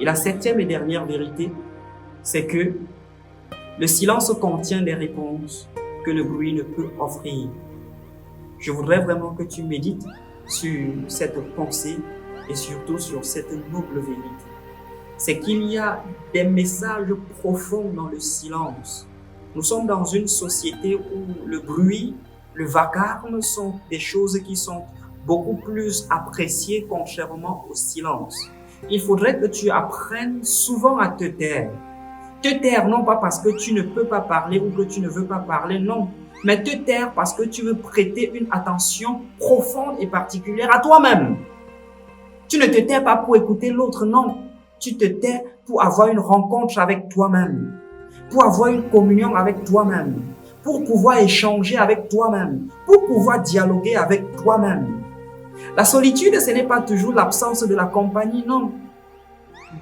Et la septième et dernière vérité, c'est que le silence contient des réponses que le bruit ne peut offrir. Je voudrais vraiment que tu médites sur cette pensée et surtout sur cette noble vérité. C'est qu'il y a des messages profonds dans le silence. Nous sommes dans une société où le bruit, le vacarme sont des choses qui sont beaucoup plus appréciées contrairement au silence. Il faudrait que tu apprennes souvent à te taire. Te taire non pas parce que tu ne peux pas parler ou que tu ne veux pas parler, non. Mais te taire parce que tu veux prêter une attention profonde et particulière à toi-même. Tu ne te tais pas pour écouter l'autre, non. Tu te tais pour avoir une rencontre avec toi-même, pour avoir une communion avec toi-même, pour pouvoir échanger avec toi-même, pour pouvoir dialoguer avec toi-même. La solitude, ce n'est pas toujours l'absence de la compagnie, non.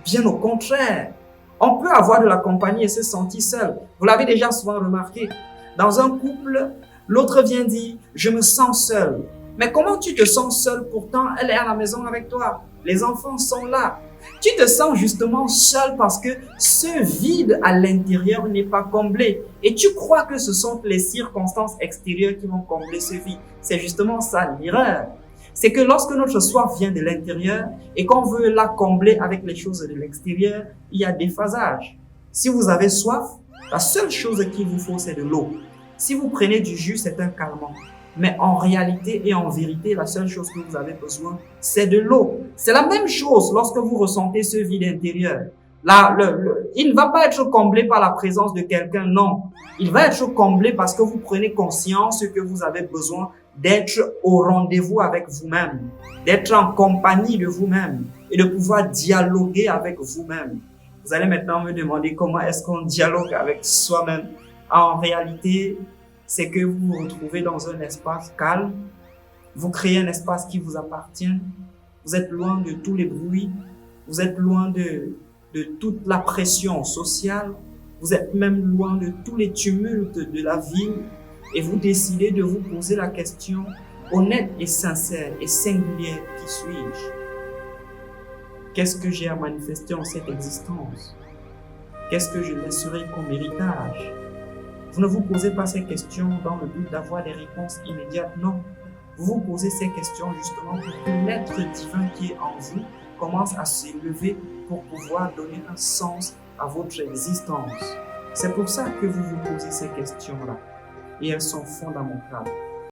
Bien au contraire. On peut avoir de la compagnie et se sentir seul. Vous l'avez déjà souvent remarqué. Dans un couple, l'autre vient dire « je me sens seul ». Mais comment tu te sens seul? Pourtant, elle est à la maison avec toi. Les enfants sont là. Tu te sens justement seul parce que ce vide à l'intérieur n'est pas comblé. Et tu crois que ce sont les circonstances extérieures qui vont combler ce vide. C'est justement ça l'erreur. C'est que lorsque notre soif vient de l'intérieur et qu'on veut la combler avec les choses de l'extérieur, il y a déphasage. Si vous avez soif, la seule chose qu'il vous faut, c'est de l'eau. Si vous prenez du jus, c'est un calmant. Mais en réalité et en vérité, la seule chose que vous avez besoin, c'est de l'eau. C'est la même chose lorsque vous ressentez ce vide intérieur. Là, il ne va pas être comblé par la présence de quelqu'un, non. Il va être comblé parce que vous prenez conscience que vous avez besoin d'être au rendez-vous avec vous-même, d'être en compagnie de vous-même et de pouvoir dialoguer avec vous-même. Vous allez maintenant me demander comment est-ce qu'on dialogue avec soi-même. En réalité, c'est que vous vous retrouvez dans un espace calme, vous créez un espace qui vous appartient, vous êtes loin de tous les bruits, vous êtes loin de toute la pression sociale, vous êtes même loin de tous les tumultes de la vie et vous décidez de vous poser la question honnête et sincère et singulière, qui suis-je? Qu'est-ce que j'ai à manifester en cette existence? Qu'est-ce que je laisserai comme héritage? Vous ne vous posez pas ces questions dans le but d'avoir des réponses immédiates, non. Vous vous posez ces questions justement pour que l'être divin qui est en vous commence à s'élever pour pouvoir donner un sens à votre existence. C'est pour ça que vous vous posez ces questions-là. Et elles sont fondamentales.